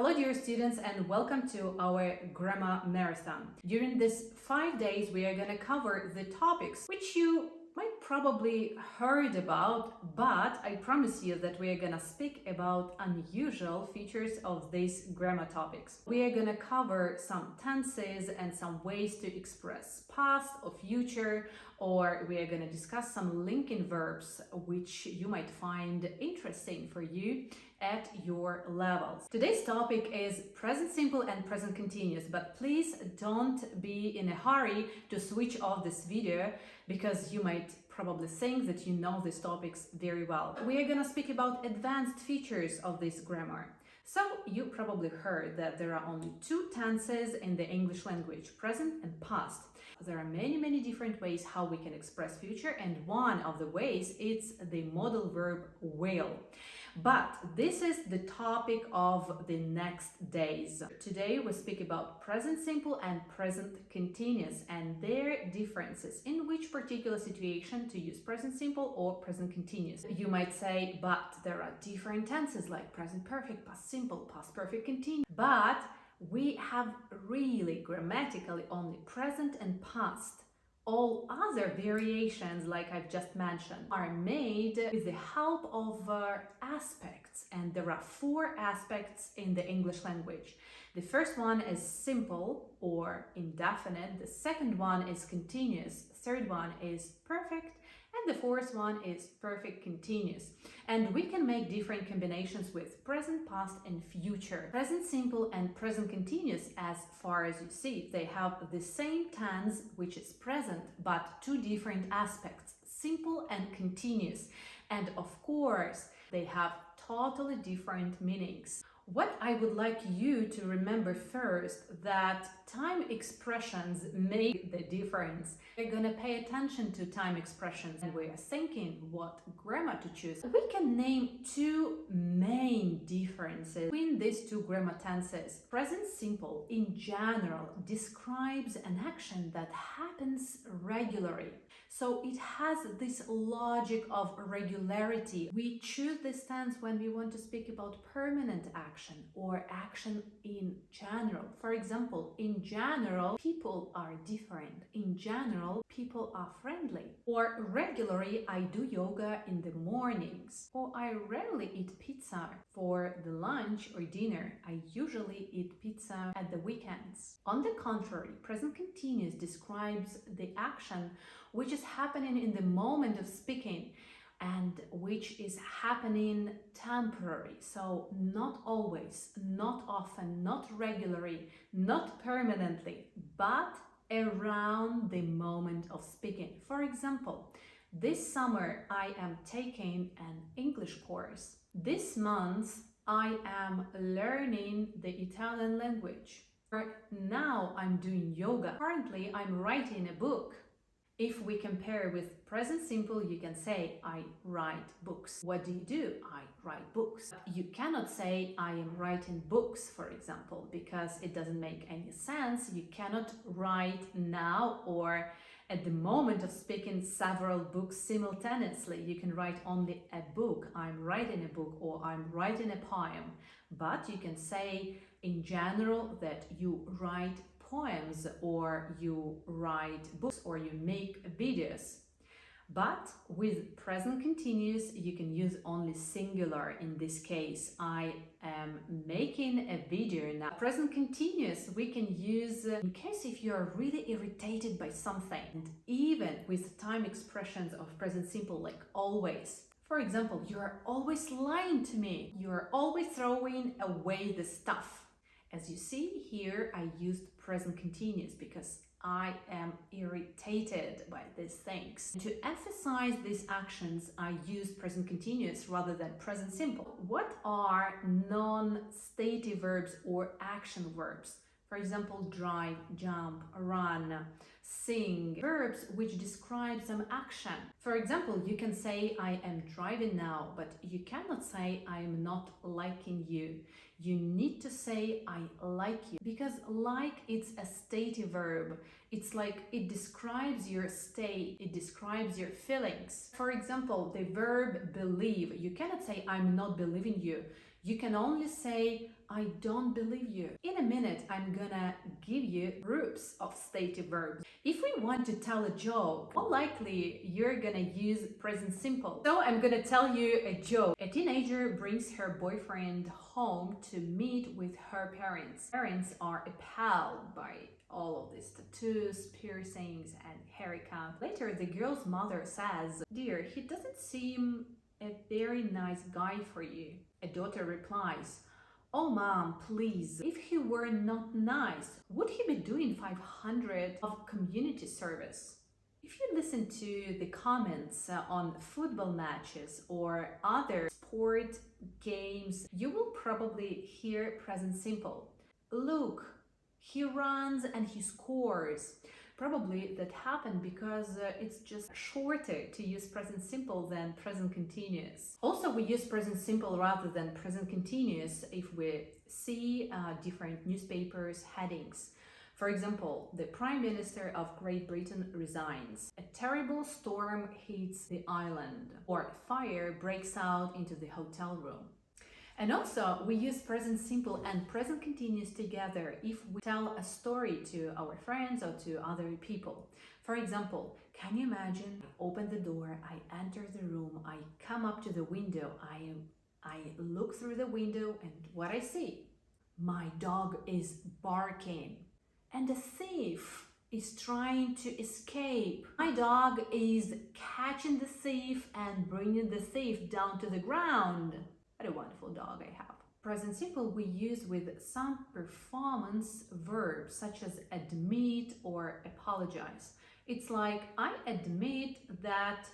Hello dear students and welcome to our grammar marathon. During this 5 days we are going to cover the topics which you might probably heard about, but I promise you that we are going to speak about unusual features of these grammar topics. We are going to cover some tenses and some ways to express past or future, or we are going to discuss some linking verbs which you might find interesting for you at your levels. Today's topic is present simple and present continuous, but please don't be in a hurry to switch off this video because you might probably think that you know these topics very well. We are going to speak about advanced features of this grammar. So you probably heard that there are only two tenses in the English language, present and past. There are many different ways how we can express future, and one of the ways is the modal verb will. But this is the topic of the next days. Today we speak about present simple and present continuous and their differences, in which particular situation to use present simple or present continuous. You might say, but there are different tenses like present perfect, past simple, past perfect continuous. But we have really grammatically only present and past. All other variations, like I've just mentioned, are made with the help of aspects, and there are four aspects in the English language. The first one is simple or indefinite, the second one is continuous, the third one is perfect, and the fourth one is perfect continuous. And we can make different combinations with present, past, and future. Present simple and present continuous, as far as you see, they have the same tense, which is present, but two different aspects, simple and continuous. And of course, they have totally different meanings. What I would like you to remember first, that time expressions make the difference. We're gonna pay attention to time expressions and we are thinking what grammar to choose. We can name two main differences between these two grammar tenses. Present simple in general describes an action that happens regularly. So it has this logic of regularity. We choose this tense when we want to speak about permanent action or action in general. For example, in general, people are different. In general, people are friendly. Or regularly, I do yoga in the mornings. Or I rarely eat pizza for the lunch or dinner. I usually eat pizza at the weekends. On the contrary, present continuous describes the action which is happening in the moment of speaking and which is happening temporary. So not always, not often, not regularly, not permanently, but around the moment of speaking. For example, this summer I am taking an English course. This month I am learning the Italian language. Now I'm doing yoga. Currently I'm writing a book. If we compare with present simple, you can say, I write books. What do? I write books. You cannot say, I am writing books, for example, because it doesn't make any sense. You cannot write now or at the moment of speaking several books simultaneously. You can write only a book. I'm writing a book or I'm writing a poem. But you can say in general that you write poems or you write books or you make videos. But with present continuous you can use only singular. In this case, I am making a video now. Present continuous we can use in case if you are really irritated by something, and even with time expressions of present simple like always. For example, you are always lying to me. You are always throwing away the stuff. As you see here, I used present continuous because I am irritated by these things. To emphasize these actions, I used present continuous rather than present simple. What are non-stative verbs or action verbs? For example, drive, jump, run, sing. Verbs which describe some action. For example, you can say I am driving now, but you cannot say I am not liking you. You need to say I like you, because like it's a stative verb. It's like it describes your state, it describes your feelings. For example, the verb believe. You cannot say I'm not believing you. You can only say, I don't believe you. In a minute, I'm gonna give you groups of stative verbs. If we want to tell a joke, more likely you're gonna use present simple. So I'm gonna tell you a joke. A teenager brings her boyfriend home to meet with her parents. Parents are appalled by all of these tattoos, piercings, and haircut. Later, the girl's mother says, "Dear, he doesn't seem a very nice guy for you." A daughter replies, "Oh mom, please, if he were not nice, would he be doing 500 of community service?" If you listen to the comments on football matches or other sport games, you will probably hear present simple. "Look, he runs and he scores." Probably that happened because it's just shorter to use present simple than present continuous. Also, we use present simple rather than present continuous if we see different newspapers headings. For example, the Prime Minister of Great Britain resigns. A terrible storm hits the island, or fire breaks out into the hotel room. And also, we use present simple and present continuous together if we tell a story to our friends or to other people. For example, can you imagine? I open the door, I enter the room, I come up to the window, I look through the window, and what I see? My dog is barking, and a thief is trying to escape. My dog is catching the thief and bringing the thief down to the ground. What a wonderful dog I have. Present simple we use with some performance verbs such as admit or apologize. It's like, I admit that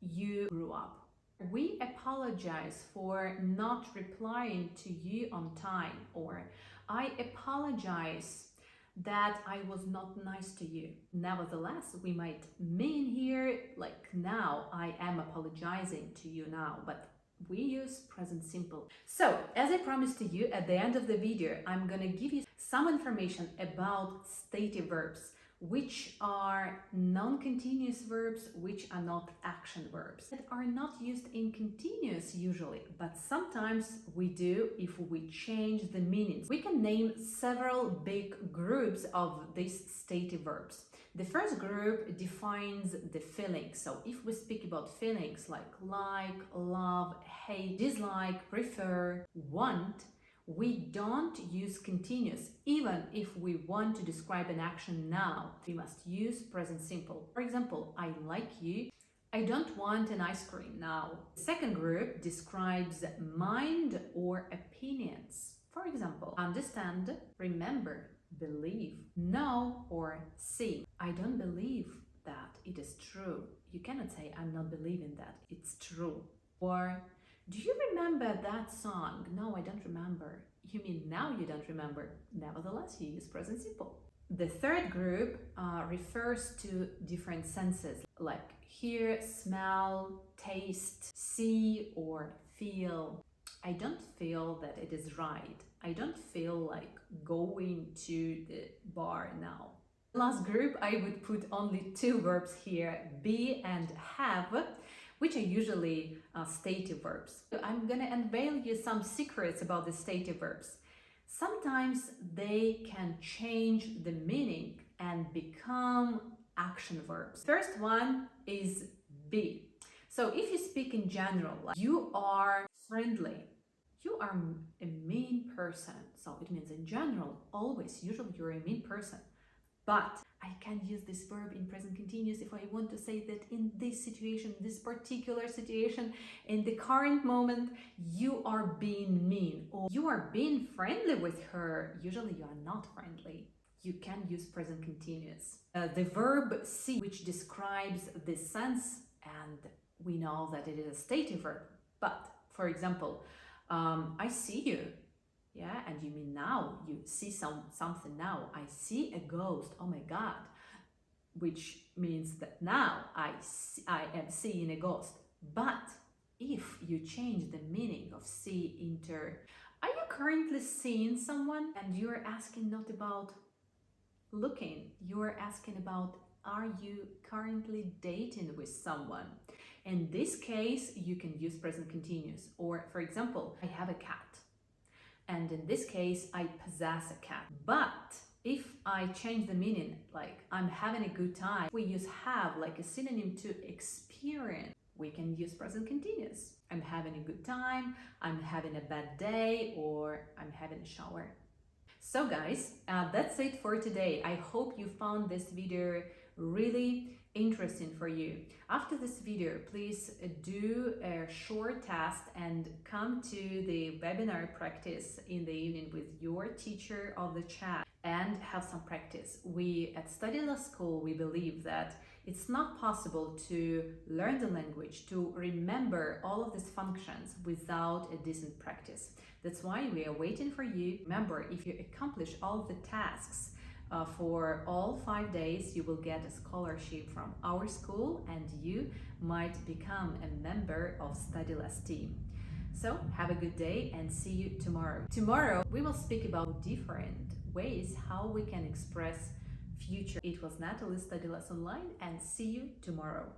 you grew up. We apologize for not replying to you on time, or I apologize that I was not nice to you. Nevertheless, we might mean here, like, now I am apologizing to you now, but we use present simple. So, as I promised to you at the end of the video, I'm gonna give you some information about stative verbs, which are non-continuous verbs, which are not action verbs, that are not used in continuous usually, but sometimes we do if we change the meanings. We can name several big groups of these stative verbs. The first group defines the feelings. So if we speak about feelings like love, hate, dislike, prefer, want, we don't use continuous. Even if we want to describe an action now, we must use present simple. For example, I like you. I don't want an ice cream now. The second group describes mind or opinions. For example, understand, remember, believe, know, or see. I don't believe that it is true. You cannot say, I'm not believing that it's true. Or, do you remember that song? No, I don't remember. You mean now you don't remember. Nevertheless, you use present simple. The third group refers to different senses, like hear, smell, taste, see, or feel. I don't feel that it is right. I don't feel like going to the bar now. Last group, I would put only two verbs here, be and have, which are usually stative verbs. I'm gonna unveil you some secrets about the stative verbs. Sometimes they can change the meaning and become action verbs. First one is be. So if you speak in general, like you are friendly, you are a mean person. So it means in general, always, usually you're a mean person. But I can use this verb in present continuous if I want to say that in this situation, this particular situation, in the current moment, you are being mean or you are being friendly with her. Usually you are not friendly. You can use present continuous. The verb see, which describes the sense, and we know that it is a stative verb. But, for example, I see you. Yeah, and you mean now, you see something now. I see a ghost, oh my God, which means that now I am seeing a ghost. But if you change the meaning of see into, are you currently seeing someone? And you're asking not about looking, you're asking about, are you currently dating with someone? In this case, you can use present continuous. Or, for example, I have a cat. And in this case, I possess a cat. But if I change the meaning, like I'm having a good time, we use have like a synonym to experience. We can use present continuous. I'm having a good time, I'm having a bad day, or I'm having a shower. So guys, that's it for today. I hope you found this video really interesting for you. After this video, please do a short test and come to the webinar practice in the evening with your teacher of the chat and have some practice. We at StudyLess School, we believe that it's not possible to learn the language, to remember all of these functions without a decent practice. That's why we are waiting for you. Remember, if you accomplish all the tasks for all 5 days, you will get a scholarship from our school and you might become a member of StudyLess team. So have a good day and see you tomorrow. Tomorrow we will speak about different ways how we can express future. It was Natalie, StudyLess Online, and see you tomorrow.